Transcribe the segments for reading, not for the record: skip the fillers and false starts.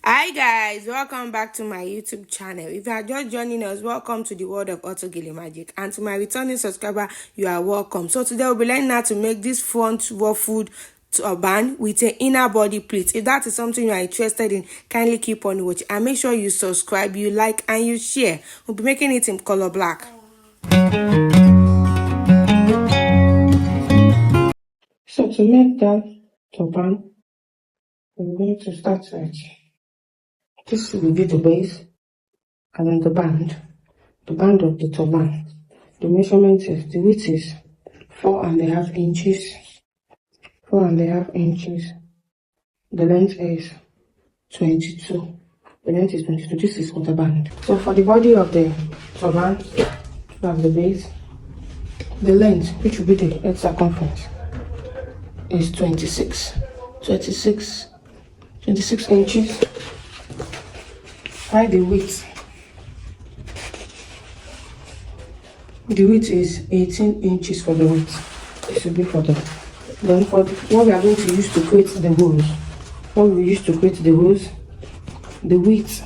Hi guys, welcome back to my YouTube channel. If you are just joining us, welcome to the world of Auto Magic. And to my returning subscriber, you are welcome. So today we'll be learning how to make this front ruffled turban with an inner body pleat. If that is something you are interested in, kindly keep on watching and make sure you subscribe, you like and you share. We'll be making it in color black. So to make that turban, we're going to start with this will be the base and then the band of the turban. The measurement is, the width is 4.5 inches. 4.5 inches. The length is 22. The length is 22. This is quarter band. So for the body of the turban, we have the base. The length, which will be the head circumference, is 26 inches. While the width is 18 inches for the width. This will be for the. Then for what we are going to use to create the holes, the width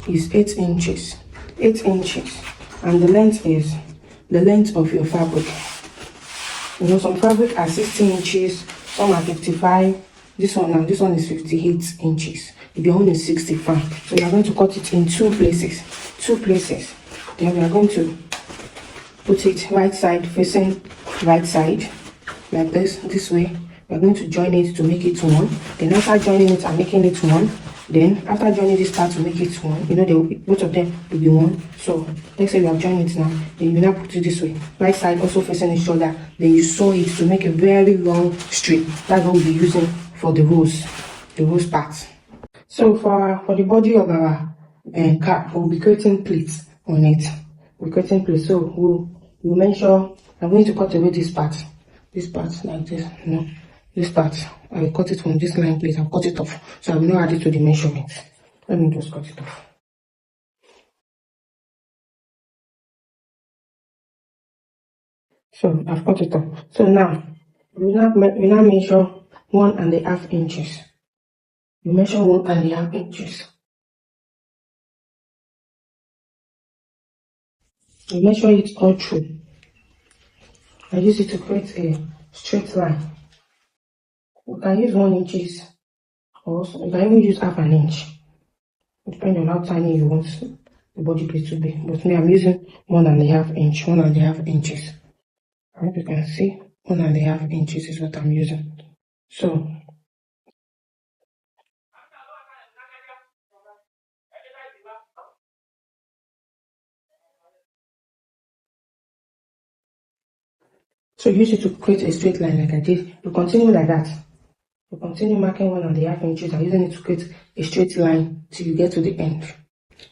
is 8 inches. 8 inches. And the length is the length of your fabric. You know, some fabric are 16 inches, some are 55. This one is 58 inches. The own is 65. So we are going to cut it in two places. Then we are going to put it right side facing right side, like this way. We are going to join it to make it one. Then after joining it and making it one, then after joining this part to make it one, you know, both of them will be one. So let's say we have joined it now, then you now put it this way, right side also facing each other. Then you sew it to make a very long strip. That's what we'll be using for the rose part. So for the body of our cap, we'll be creating pleats on it. So we'll measure. I'm going to cut away this part like this. No, this part I will cut it from this line plate. I'll cut it off, so I will not add it to the measurement. Let me just cut it off. So I've cut it off. So now we now measure 1.5 inches. You measure 1.5 inches. You measure it all through. I use it to create a straight line. You can use 1 inch, or you can even use half an inch, depending on how tiny you want the body plate to be. But me, I'm using 1.5 inch, 1.5 inches. I hope you can see 1.5 inches is what I'm using. So use it to create a straight line like I did. You continue like that. You continue marking 1.5 inches and using it to create a straight line till you get to the end.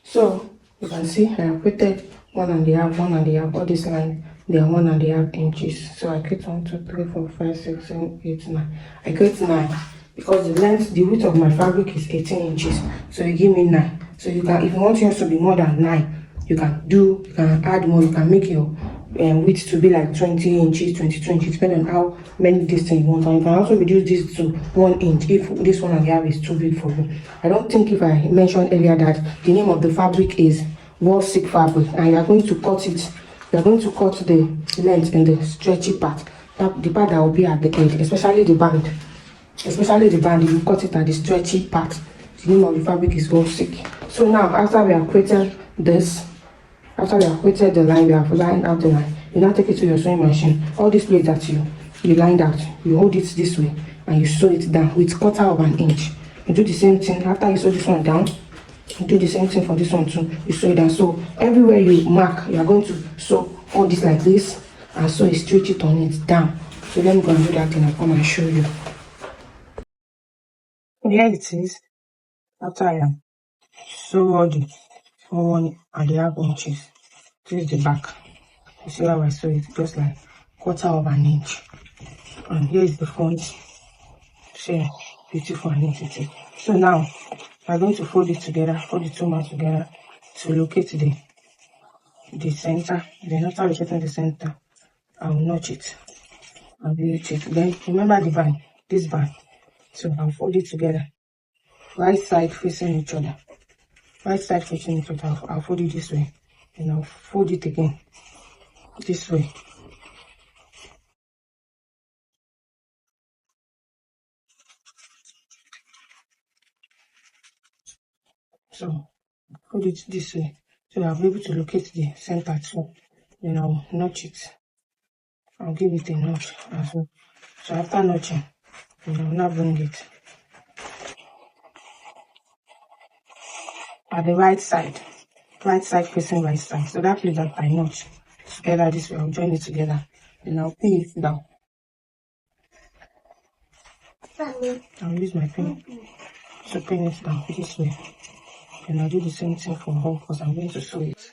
So you can see I have created 1.5, all this line, they are 1.5 inches. So I create 1, 2, 3, 4, 5, 6, 7, 8, 9. I create 9 because the width of my fabric is 18 inches. So you give me 9. So you can, if you want yours to be more than 9, you can add more. You can make your width to be like 20 inches, 22 inches, depending on how many distance you want. And you can also reduce this to 1 inch if this 1.5 is too big for you. I don't think if I mentioned earlier that the name of the fabric is wall silk fabric, and you are going to cut it. You are going to cut the length in the stretchy part, the part that will be at the end, especially the band. You cut it at the stretchy part. The name of the fabric is wall silk. So now, after we have created this, after we have created the line, we have lined out the line. You now take it to your sewing machine. All these plates that you lined out, you hold it this way and you sew it down with 1/4 inch. You do the same thing after you sew this one down. You do the same thing for this one too. You sew it down. So everywhere you mark, you are going to sew all this like this and sew a stretch it on it down. So let me go and do that thing and come and show you. Here it is. After I have sew all the 1.5 inches. This is the back. You see how I sew it, just like 1/4 inch. And here is the front. See, beautiful and neat. So now we're going to fold it together, fold the two marks together to locate the center. Then after locating the center, I will notch it and reach it. Then remember the band, this band. So I'll fold it together right side facing each other. Right side facing each other. I'll fold it this way, and I'll fold it again this way. So fold it this way, so I'll be able to locate the center too. Then I'll notch it. I'll give it a notch as well. So after notching, then I'll now bring it at the right side facing right side. So that place that I notch together this way, I'll join it together. Then I'll pin it down. I'll use my pin to pin it down this way. And I'll do the same thing for home because I'm going to sew it.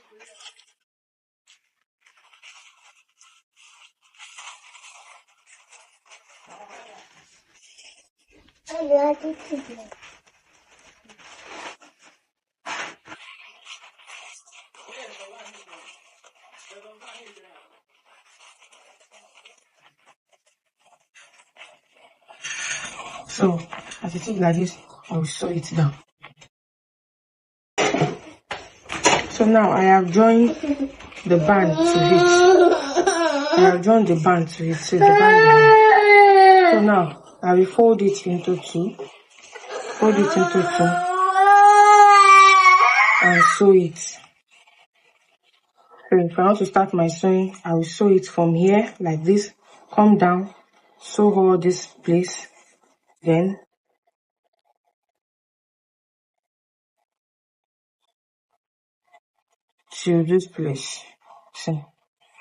So as it is like this, I will sew it down. So now I have joined the band to it. I have joined the band to it. So the band. So now I will fold it into two. Fold it into two and sew it. So if I want to start my sewing, I will sew it from here like this. Come down, sew all this place, then to this place. See,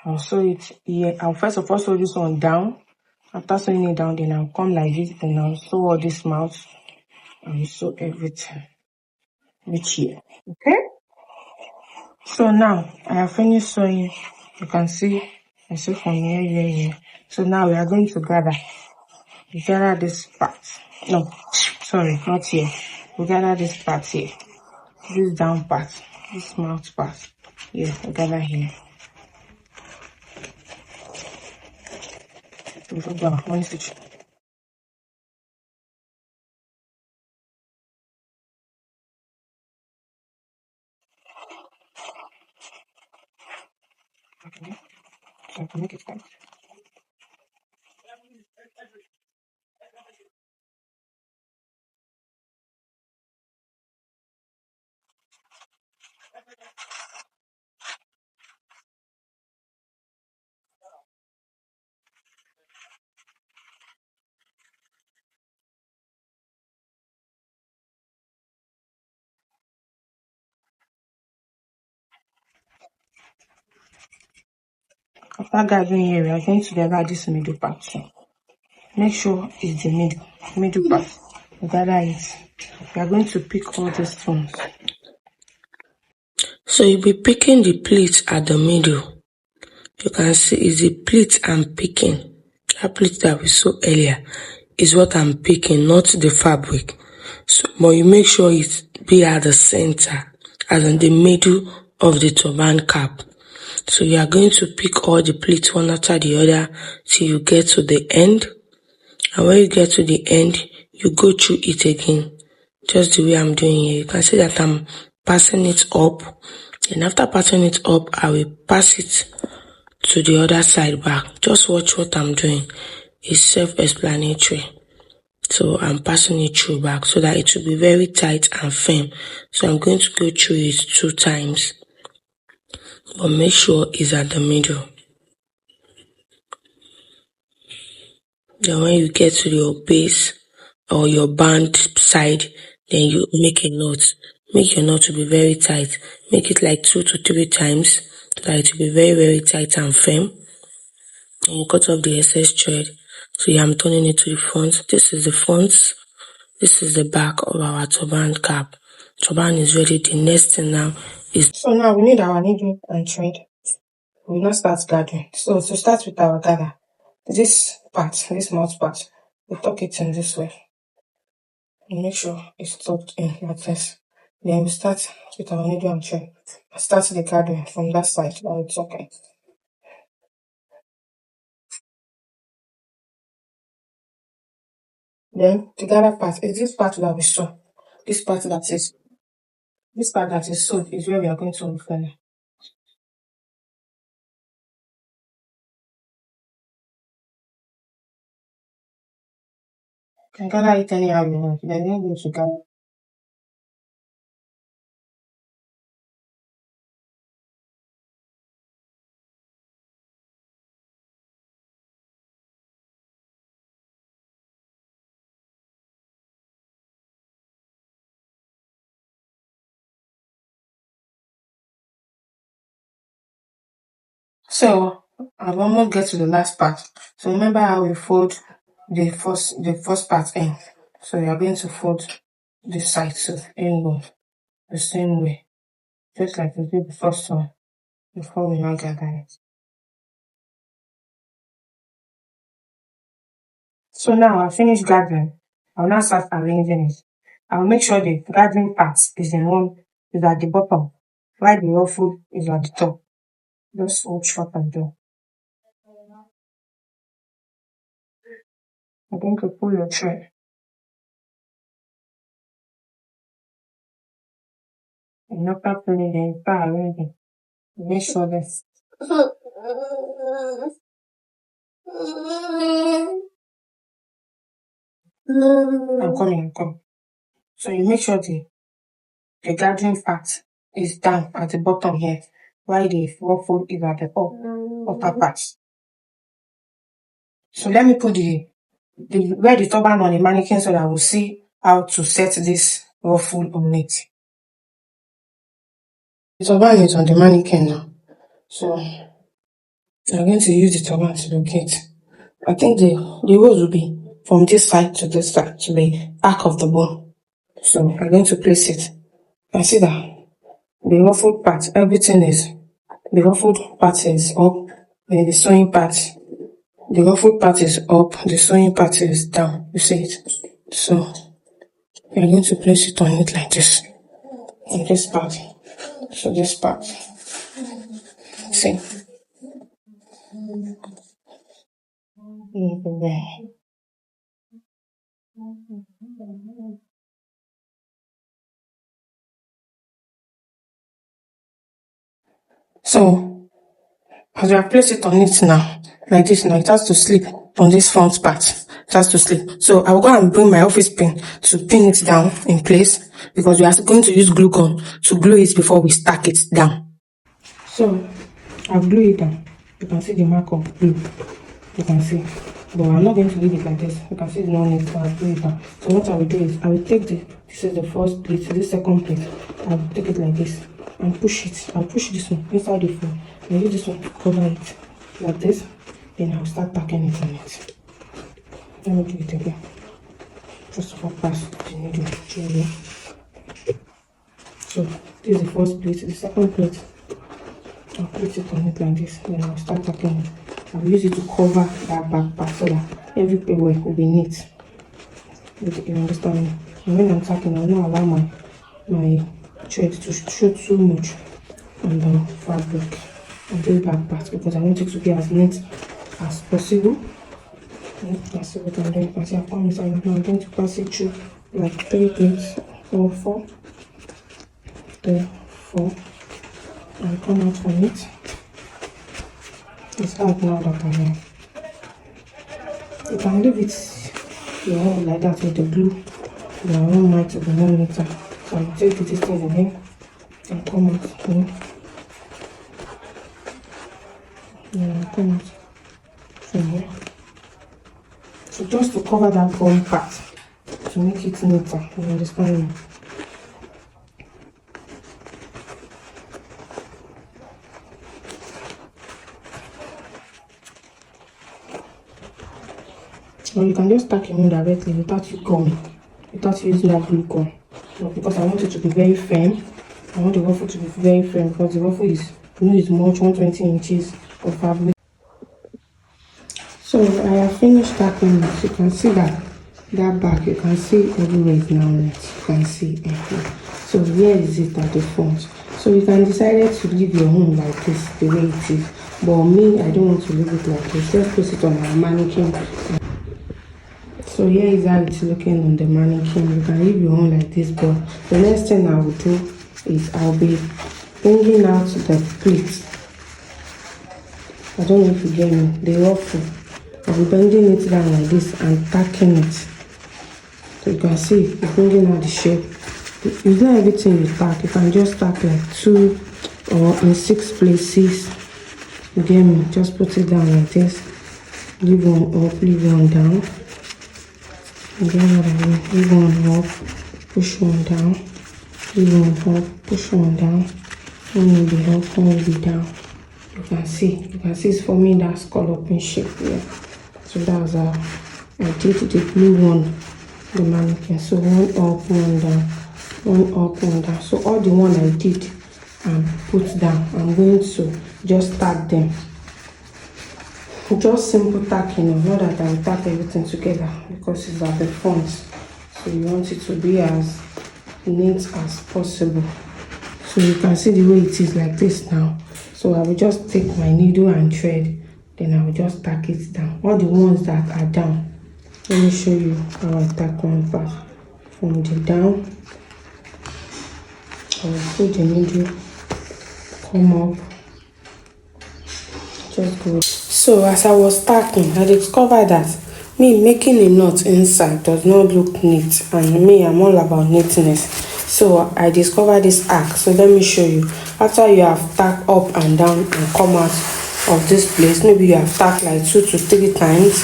I'll sew it here. I'll first of all sew this one down. After sewing it down, then I'll come like this, then I'll sew all this mouth. I will sew everything which here. Okay? So now I have finished sewing. You can see I sew from here. So now we are going to gather this part. No, sorry, not here. We gather this part here. This down part. This mouth part. Yeah, we gather here. One stitch. Okay. So I can make it tight. After gathering here, we are going to gather this middle part too. Make sure it's the middle part. We gather it. We are going to pick all these stones. So you'll be picking the pleats at the middle. You can see is the pleat I'm picking. That pleat that we saw earlier is what I'm picking, not the fabric. So, but you make sure it be at the center, as in the middle of the turban cap. So you are going to pick all the pleats one after the other till you get to the end. And when you get to the end, you go through it again, just the way I'm doing here. You can see that I'm passing it up. And after passing it up, I will pass it to the other side back. Just watch what I'm doing. It's self-explanatory. So I'm passing it through back so that it will be very tight and firm. So I'm going to go through it 2 times. But make sure it's at the middle. Then when you get to your base or your band side, then you make a knot. Make your knot to be very tight. Make it like 2 to 3 times so that it will be very, very tight and firm. And you cut off the excess thread. So yeah, I'm turning it to the front. This is the front. This is the back of our turban cap. Turban is ready. The next thing now is... So now we need our needle and thread. We will now start gathering. So to start with our gather, this part, this mouth part, we tuck it in this way. And make sure it's tucked in like this. Then we start with our needle and thread. Start the gathering from that side that we tuck in. Then the gather part is this part that we sew. this part that is sewed is where we are going to refill. You can gather it anyhow you want. There's no need to gather. So I've almost get to the last part. So remember how we fold the first part in. So you are going to fold this side to inward the same way, just like we did the first one before we now gather it. So now I finished gathering. I'll now start arranging it. I'll make sure the gathering part is at the bottom, while the ruffle is at the top. Just watch what I'm doing. I'm going to pull your thread and after pulling then start arranging. Make sure this. I'm coming. So you make sure the gathering part is down at the bottom here, while the ruffle is at the upper part. So let me put wear the turban on the mannequin so that we'll see how to set this ruffle on it. The turban is on the mannequin now. So I'm going to use the turban to locate. I think the hose will be from this side to this side to the arc of the bone. So I'm going to place it. I see that the ruffled part, the ruffled part is up, and the sewing part, the ruffled part is up, the sewing part is down. You see it? So we're going to place it on it like this, on this part. So this part, see? So as we have placed it on it now, like this now, it has to sleep on this front part. It has to sleep. So I will go and bring my office pin to pin it down in place, because we are going to use glue gun to glue it before we stack it down. So I've glued it down. You can see the mark of glue. You can see. But I'm not going to leave it like this. You can see the one is I've glued it down. So what I will do is I will take this is the first plate, this second plate. I will take it like this and push it. I'll push this one inside the fold. I'll use this one to cover it like this. Then I'll start packing it on it. Let me do it again. First of all, pass the needle through here. So this is the first plate, the second plate. I'll place it on it like this. Then I'll start packing it. I'll use it to cover that back part so that everywhere will be neat. You understand me? And when I'm tacking, I'll not allow my thread to show too much on the fabric and the back part, because I want it to be as neat as possible. Let's see what I'm doing. As I've come inside now, I'm going to pass it through like 3 plates or 4. 3, 4. I'll come out from it. It's out now that I'm here. You can leave it your own like that with the glue. Your own might to be 1 meter. So I'll take this thing again and come out here. Yeah, come out from here. So just to cover that bottom part, to make it neater, you understand me? Or you can just tack it in directly without you coming, without using that glue gun. So because I want it to be very firm, I want the ruffle to be very firm, because the ruffle is much 120 inches of fabric. So I have finished tacking it. You can see that back, you can see everywhere is now neat. You can see everywhere. So where is it at the front? So you can decide to leave your home like this, the way it is. But me, I don't want to leave it like this. Just place it on my mannequin. So So here is how it's looking on the mannequin. You can leave your own like this, but the next thing I will do is I'll be bringing out the pleats. I don't know if you get me, the ruffle. I'll be bending it down like this and tacking it. So you can see it's bringing out the shape. It's not everything you tack. You can just tack like 2 or in 6 places. You get me? Just put it down like this. Leave one up, leave one down. You get what I mean? Leave one up, push one down. Leave one up, push one down. One will be up, one will be down. You can see it's forming that scalloping shape here. So that's how I did the blue one, the mannequin. So one up, one down, one up, one down. So all the one I did and put down, I'm going to just tack them. Just simple tacking, not that I will tack everything together because it's at the front. So you want it to be as neat as possible. So you can see the way it is like this now. So I will just take my needle and thread, then I will just tack it down. All the ones that are down, let me show you how I tack one part. From the down, I will put the needle, come up, just go. So as I was tacking, I discovered that me making a knot inside does not look neat, and me, I'm all about neatness. So I discovered this arc. So let me show you. After you have tacked up and down and come out of this place, maybe you have tacked like 2 to 3 times.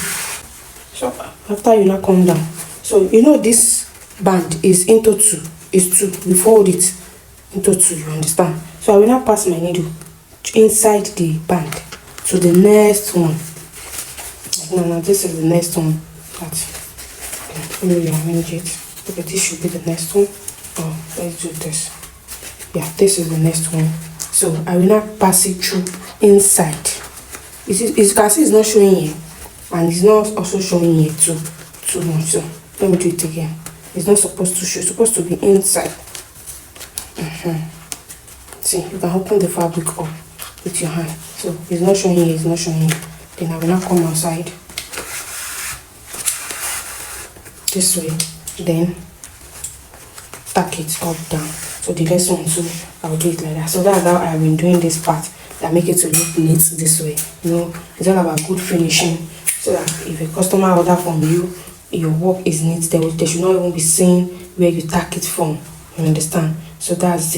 So after you now come down, so you know this band is into 2, is 2. You fold it into 2, you understand? So I will now pass my needle inside the band to the next one. Now this is the next one. Let me rearrange it. Okay, this should be the next one. Oh, let's do this. Yeah, this is the next one. So I will now pass it through inside. As you can see, it's not showing here, and it's not also showing here too much. So let me do it again. It's not supposed to show. It's supposed to be inside. See, you can open the fabric up with your hand. So it's not showing here. It's not showing here. Then I will now come outside this way. Then tack it up down. So the next one too, I'll do it like that. So that's how I've been doing this part, that make it to look neat this way. You know, it's all about good finishing, so that if a customer order from you, your work is neat. They should not even be seeing where you tack it from. You understand? So that's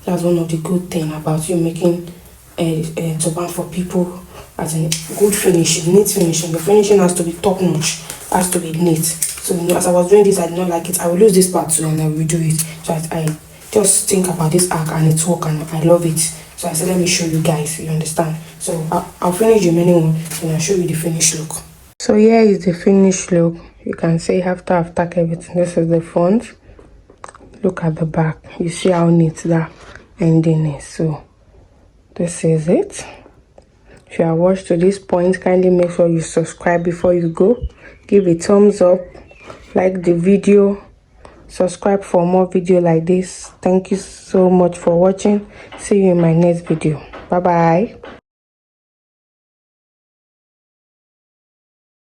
one of the good thing about you making a turban for people, as in good finishing, neat finishing. The finishing has to be top notch, has to be neat. So you know, as I was doing this, I did not like it. I will lose this part too, and I will do it. So I just think about this arc and its work, and I love it. So I said, let me show you guys. You understand? So I'll finish the remaining one, and I'll show you the finished look. So here is the finished look. You can see after I've tacked everything, this is the front. Look at the back. You see how neat that ending is. So this is it. If you have watched to this point, kindly make sure you subscribe before you go. Give a thumbs up, like the video, subscribe for more video like this. Thank you so much for watching. See you in my next video. Bye bye.